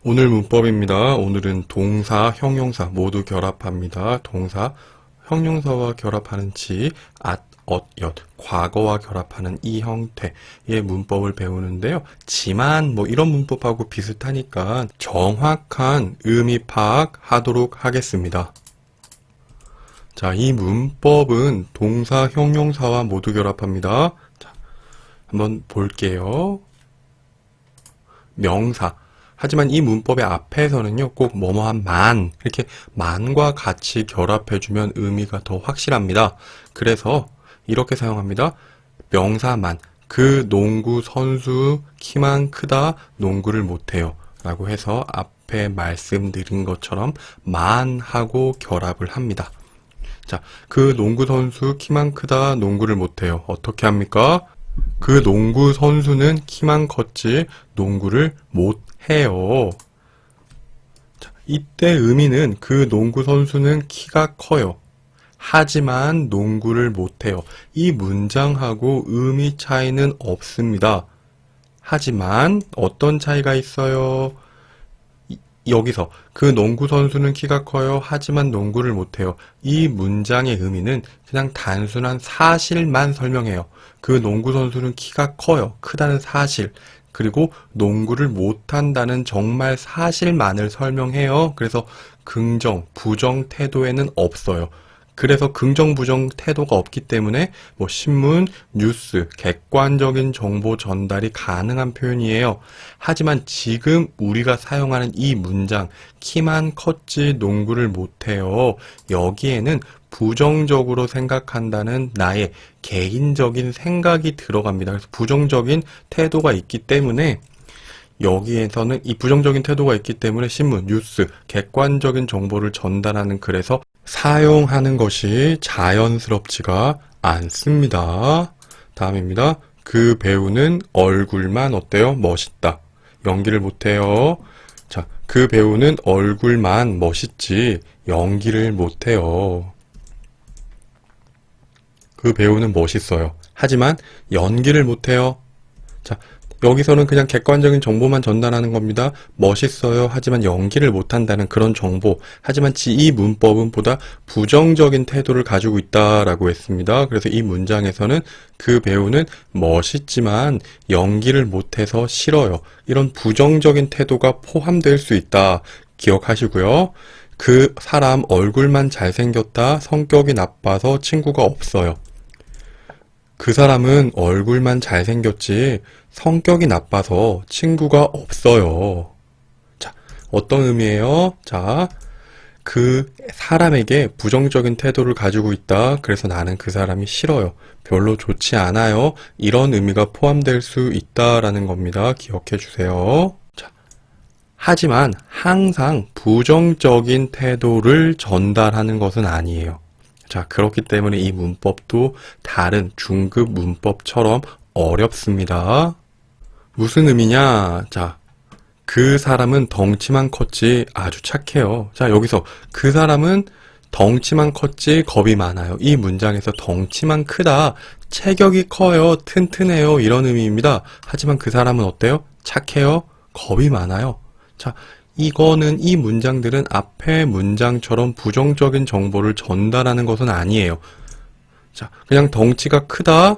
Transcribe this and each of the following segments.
오늘 문법입니다. 오늘은 동사, 형용사 모두 결합합니다. 동사, 형용사와 결합하는 지, 앗, 엇, 엿, 과거와 결합하는 이 형태의 문법을 배우는데요. 지만 이런 문법하고 비슷하니까 정확한 의미 파악하도록 하겠습니다. 자, 이 문법은 동사, 형용사와 모두 결합합니다. 자, 한번 볼게요. 명사. 하지만 이 문법의 앞에서는요, 꼭 뭐뭐한 만, 이렇게 만과 같이 결합해주면 의미가 더 확실합니다. 그래서 이렇게 사용합니다. 명사만. 그 농구 선수 키만 크다, 농구를 못해요. 라고 해서 앞에 말씀드린 것처럼 만하고 결합을 합니다. 자, 그 농구 선수 키만 크다, 농구를 못해요. 어떻게 합니까? 그 농구 선수는 키만 컸지 농구를 못해요. 자, 이때 의미는 그 농구 선수는 키가 커요. 하지만 농구를 못해요. 이 문장하고 의미 차이는 없습니다. 하지만 어떤 차이가 있어요? 여기서 그 농구 선수는 키가 커요. 하지만 농구를 못해요. 이 문장의 의미는 그냥 단순한 사실만 설명해요. 그 농구 선수는 키가 커요. 크다는 사실. 그리고 농구를 못한다는 정말 사실만을 설명해요. 그래서 긍정, 부정 태도에는 없어요. 그래서 긍정, 부정 태도가 없기 때문에 신문, 뉴스, 객관적인 정보 전달이 가능한 표현이에요. 하지만 지금 우리가 사용하는 이 문장, 키만 컸지 농구를 못해요. 여기에는 부정적으로 생각한다는 나의 개인적인 생각이 들어갑니다. 그래서 부정적인 태도가 있기 때문에 여기에서는 이 부정적인 태도가 있기 때문에 신문, 뉴스, 객관적인 정보를 전달하는 글에서 사용하는 것이 자연스럽지가 않습니다. 다음입니다. 그 배우는 얼굴만 어때요? 멋있다. 연기를 못해요. 자, 그 배우는 얼굴만 멋있지 연기를 못해요. 그 배우는 멋있어요. 하지만 연기를 못해요. 자, 여기서는 그냥 객관적인 정보만 전달하는 겁니다. 멋있어요. 하지만 연기를 못한다는 그런 정보. 하지만 이 문법은 보다 부정적인 태도를 가지고 있다라고 했습니다. 그래서 이 문장에서는 그 배우는 멋있지만 연기를 못해서 싫어요. 이런 부정적인 태도가 포함될 수 있다. 기억하시고요. 그 사람 얼굴만 잘생겼다. 성격이 나빠서 친구가 없어요. 그 사람은 얼굴만 잘생겼지 성격이 나빠서 친구가 없어요. 자, 어떤 의미예요? 자, 그 사람에게 부정적인 태도를 가지고 있다. 그래서 나는 그 사람이 싫어요. 별로 좋지 않아요. 이런 의미가 포함될 수 있다라는 겁니다. 기억해 주세요. 자, 하지만 항상 부정적인 태도를 전달하는 것은 아니에요. 자, 그렇기 때문에 이 문법도 다른 중급 문법처럼 어렵습니다. 무슨 의미냐? 자, 그 사람은 덩치만 컸지 아주 착해요. 자, 여기서 그 사람은 덩치만 컸지 겁이 많아요. 이 문장에서 덩치만 크다, 체격이 커요, 튼튼해요, 이런 의미입니다. 하지만 그 사람은 어때요? 착해요? 겁이 많아요. 자, 이거는 이 문장들은 앞의 문장처럼 부정적인 정보를 전달하는 것은 아니에요. 자, 그냥 덩치가 크다?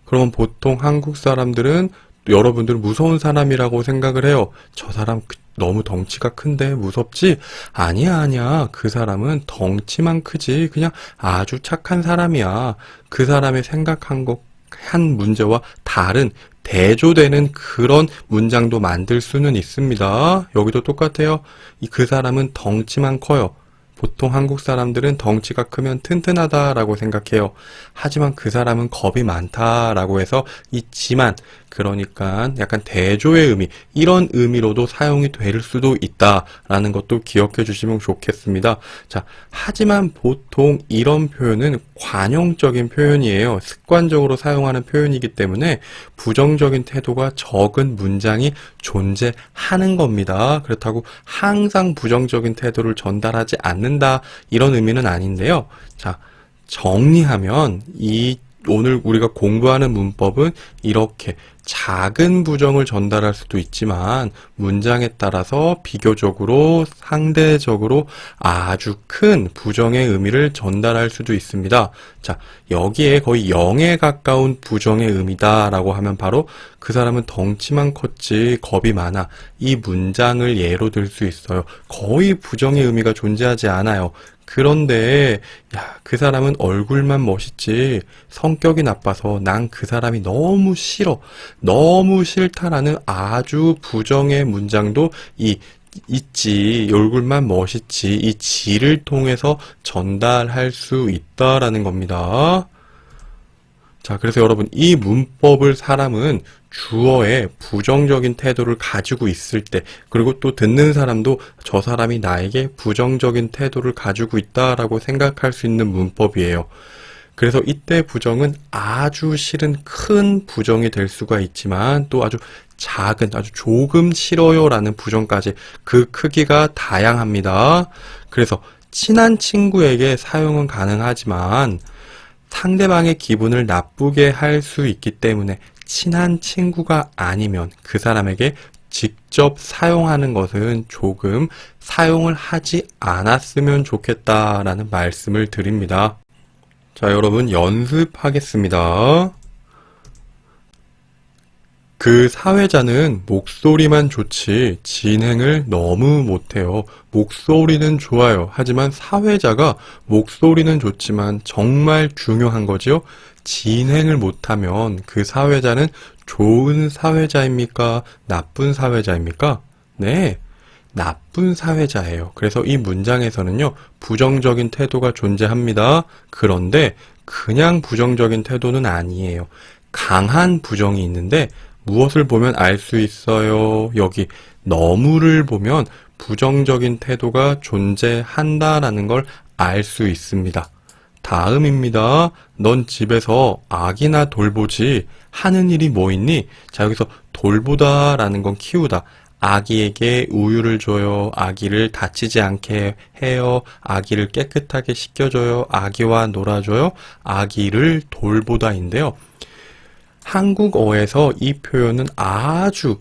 그러면 보통 한국 사람들은 여러분들은 무서운 사람이라고 생각을 해요. 저 사람 너무 덩치가 큰데 무섭지? 아니야. 그 사람은 덩치만 크지 그냥 아주 착한 사람이야. 그 사람의 생각한 한 문제와 다른 대조되는 그런 문장도 만들 수는 있습니다. 여기도 똑같아요. 그 사람은 덩치만 커요. 보통 한국 사람들은 덩치가 크면 튼튼하다라고 생각해요. 하지만 그 사람은 겁이 많다라고 해서 이 지만, 그러니까 약간 대조의 의미, 이런 의미로도 사용이 될 수도 있다라는 것도 기억해 주시면 좋겠습니다. 자, 하지만 보통 이런 표현은 관용적인 표현이에요. 습관적으로 사용하는 표현이기 때문에 부정적인 태도가 적은 문장이 존재하는 겁니다. 그렇다고 항상 부정적인 태도를 전달하지 않는다, 이런 의미는 아닌데요. 자, 정리하면 오늘 우리가 공부하는 문법은 이렇게 작은 부정을 전달할 수도 있지만 문장에 따라서 비교적으로 상대적으로 아주 큰 부정의 의미를 전달할 수도 있습니다. 자, 여기에 거의 0에 가까운 부정의 의미다라고 하면 바로 그 사람은 덩치만 컸지 겁이 많아. 이 문장을 예로 들 수 있어요. 거의 부정의 의미가 존재하지 않아요. 그런데 그 사람은 얼굴만 멋있지 성격이 나빠서 난 그 사람이 너무 싫어. 너무 싫다라는 아주 부정의 문장도 있지. 얼굴만 멋있지. 이 지를 통해서 전달할 수 있다라는 겁니다. 자, 그래서 여러분, 이 문법을 사람은 주어에 부정적인 태도를 가지고 있을 때, 그리고 또 듣는 사람도 저 사람이 나에게 부정적인 태도를 가지고 있다라고 생각할 수 있는 문법이에요. 그래서 이때 부정은 아주 싫은 큰 부정이 될 수가 있지만 또 아주 작은, 아주 조금 싫어요라는 부정까지 그 크기가 다양합니다. 그래서 친한 친구에게 사용은 가능하지만 상대방의 기분을 나쁘게 할 수 있기 때문에 친한 친구가 아니면 그 사람에게 직접 사용하는 것은 조금 사용을 하지 않았으면 좋겠다라는 말씀을 드립니다. 자, 여러분 연습하겠습니다. 그 사회자는 목소리만 좋지 진행을 너무 못해요. 목소리는 좋아요. 하지만 사회자가 목소리는 좋지만 정말 중요한 거죠. 진행을 못하면 그 사회자는 좋은 사회자입니까? 나쁜 사회자입니까? 네, 나쁜 사회자예요. 그래서 이 문장에서는요, 부정적인 태도가 존재합니다. 그런데 그냥 부정적인 태도는 아니에요. 강한 부정이 있는데 무엇을 보면 알 수 있어요? 여기 너무를 보면 부정적인 태도가 존재한다라는 걸 알 수 있습니다. 다음입니다. 넌 집에서 아기나 돌보지 하는 일이 뭐 있니? 자, 여기서 돌보다라는 건 키우다. 아기에게 우유를 줘요. 아기를 다치지 않게 해요. 아기를 깨끗하게 씻겨줘요. 아기와 놀아줘요. 아기를 돌보다인데요. 한국어에서 이 표현은 아주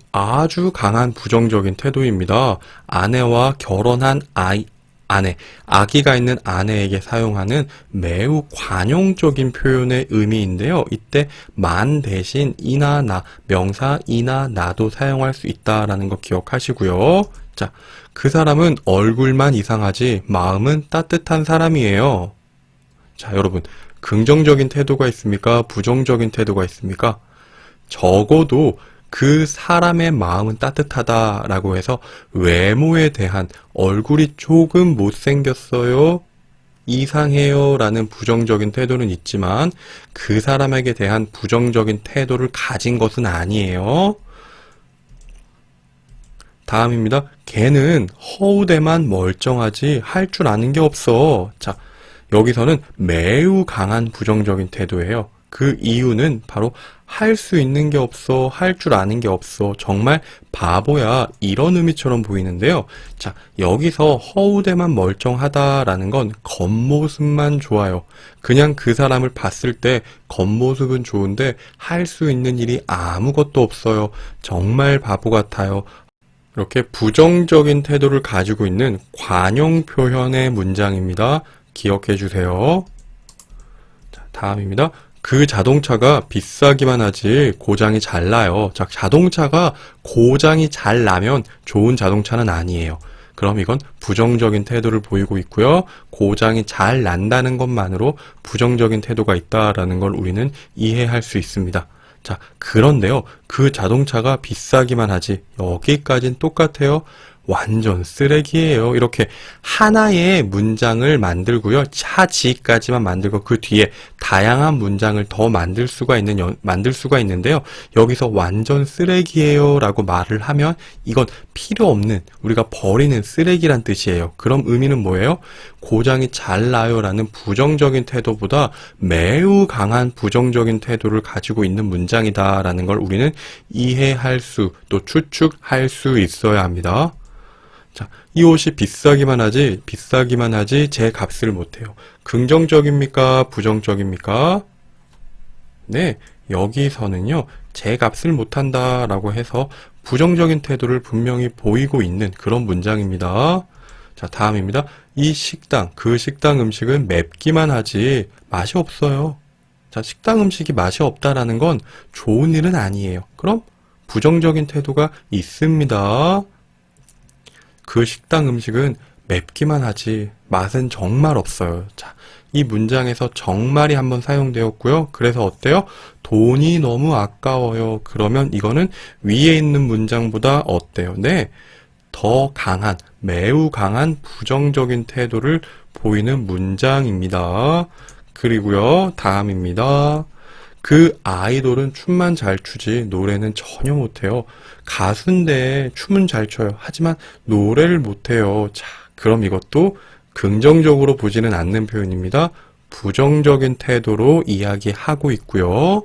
강한 부정적인 태도입니다. 아내와 결혼한 아기가 있는 아내에게 사용하는 매우 관용적인 표현의 의미인데요. 이때 만 대신 이나 나, 명사 이나 나도 사용할 수 있다라는 거 기억하시고요. 자, 그 사람은 얼굴만 이상하지 마음은 따뜻한 사람이에요. 자, 여러분, 긍정적인 태도가 있습니까? 부정적인 태도가 있습니까? 적어도 그 사람의 마음은 따뜻하다라고 해서 외모에 대한 얼굴이 조금 못생겼어요, 이상해요 라는 부정적인 태도는 있지만 그 사람에게 대한 부정적인 태도를 가진 것은 아니에요. 다음입니다. 걔는 허우대만 멀쩡하지 할 줄 아는 게 없어. 자, 여기서는 매우 강한 부정적인 태도예요. 그 이유는 바로 할 수 있는 게 없어, 할 줄 아는 게 없어, 정말 바보야, 이런 의미처럼 보이는데요. 자, 여기서 허우대만 멀쩡하다라는 건 겉모습만 좋아요. 그냥 그 사람을 봤을 때 겉모습은 좋은데 할 수 있는 일이 아무것도 없어요. 정말 바보 같아요. 이렇게 부정적인 태도를 가지고 있는 관용 표현의 문장입니다. 기억해 주세요. 자, 다음입니다. 그 자동차가 비싸기만 하지 고장이 잘 나요. 자, 자동차가 고장이 잘 나면 좋은 자동차는 아니에요. 그럼 이건 부정적인 태도를 보이고 있고요. 고장이 잘 난다는 것만으로 부정적인 태도가 있다라는 걸 우리는 이해할 수 있습니다. 자, 그런데요, 그 자동차가 비싸기만 하지 여기까진 똑같아요. 완전 쓰레기예요. 이렇게 하나의 문장을 만들고요. 차지까지만 만들고 그 뒤에 다양한 문장을 더 만들 수가 있는데요. 여기서 완전 쓰레기예요 라고 말을 하면 이건 필요 없는, 우리가 버리는 쓰레기란 뜻이에요. 그럼 의미는 뭐예요? 고장이 잘 나요 라는 부정적인 태도보다 매우 강한 부정적인 태도를 가지고 있는 문장이다 라는 걸 우리는 이해할 수, 또 추측할 수 있어야 합니다. 자, 이 옷이 비싸기만 하지 제 값을 못해요. 긍정적입니까? 부정적입니까? 네, 여기서는요, 제 값을 못한다 라고 해서 부정적인 태도를 분명히 보이고 있는 그런 문장입니다. 자, 다음입니다. 이 식당, 그 식당 음식은 맵기만 하지 맛이 없어요. 자, 식당 음식이 맛이 없다라는 건 좋은 일은 아니에요. 그럼 부정적인 태도가 있습니다. 그 식당 음식은 맵기만 하지 맛은 정말 없어요. 자, 이 문장에서 정말이 한번 사용되었고요. 그래서 어때요? 돈이 너무 아까워요. 그러면 이거는 위에 있는 문장보다 어때요? 네, 더 강한, 매우 강한 부정적인 태도를 보이는 문장입니다. 그리고요, 다음입니다. 그 아이돌은 춤만 잘 추지 노래는 전혀 못해요. 가수인데 춤은 잘 춰요. 하지만 노래를 못해요. 자, 그럼 이것도 긍정적으로 보지는 않는 표현입니다. 부정적인 태도로 이야기하고 있고요.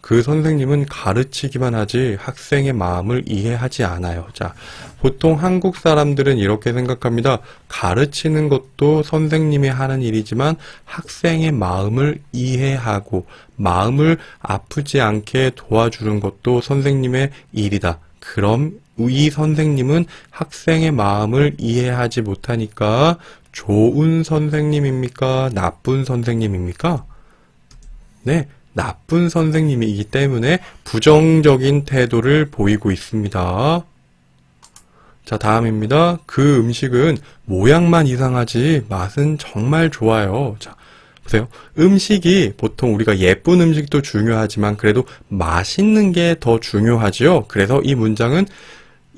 그 선생님은 가르치기만 하지 학생의 마음을 이해하지 않아요. 자, 보통 한국 사람들은 이렇게 생각합니다. 가르치는 것도 선생님이 하는 일이지만 학생의 마음을 이해하고 마음을 아프지 않게 도와주는 것도 선생님의 일이다. 그럼 이 선생님은 학생의 마음을 이해하지 못하니까 좋은 선생님입니까? 나쁜 선생님입니까? 네, 나쁜 선생님이기 때문에 부정적인 태도를 보이고 있습니다. 자, 다음입니다. 그 음식은 모양만 이상하지 맛은 정말 좋아요. 자, 보세요. 음식이 보통 우리가 예쁜 음식도 중요하지만 그래도 맛있는 게 더 중요하지요. 그래서 이 문장은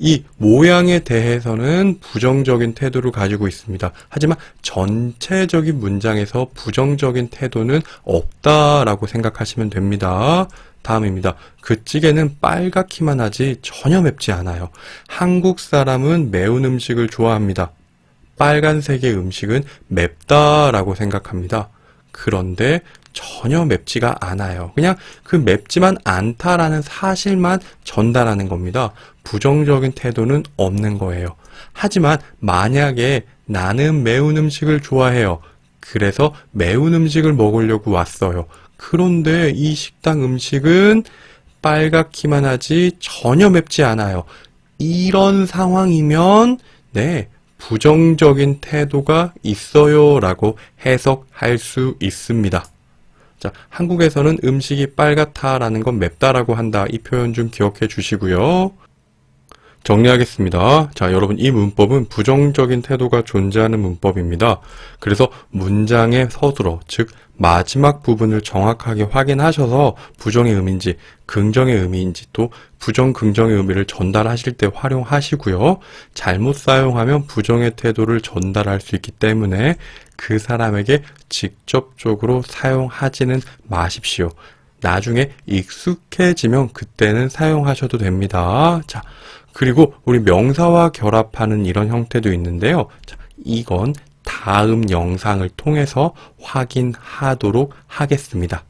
이 모양에 대해서는 부정적인 태도를 가지고 있습니다. 하지만 전체적인 문장에서 부정적인 태도는 없다라고 생각하시면 됩니다. 다음입니다. 그 찌개는 빨갛기만 하지 전혀 맵지 않아요. 한국 사람은 매운 음식을 좋아합니다. 빨간색의 음식은 맵다라고 생각합니다. 그런데 전혀 맵지가 않아요. 그냥 그 맵지만 않다라는 사실만 전달하는 겁니다. 부정적인 태도는 없는 거예요. 하지만 만약에 나는 매운 음식을 좋아해요. 그래서 매운 음식을 먹으려고 왔어요. 그런데 이 식당 음식은 빨갛기만 하지 전혀 맵지 않아요. 이런 상황이면 네, 부정적인 태도가 있어요 라고 해석할 수 있습니다. 자, 한국에서는 음식이 빨갛다 라는 건 맵다라고 한다. 이 표현 좀 기억해 주시고요. 정리하겠습니다. 자, 여러분 이 문법은 부정적인 태도가 존재하는 문법입니다. 그래서 문장의 서술어, 즉 마지막 부분을 정확하게 확인하셔서 부정의 의미인지 긍정의 의미인지 또 부정, 긍정의 의미를 전달하실 때 활용하시고요. 잘못 사용하면 부정의 태도를 전달할 수 있기 때문에 그 사람에게 직접적으로 사용하지는 마십시오. 나중에 익숙해지면 그때는 사용하셔도 됩니다. 자, 그리고 우리 명사와 결합하는 이런 형태도 있는데요. 자, 이건 다음 영상을 통해서 확인하도록 하겠습니다.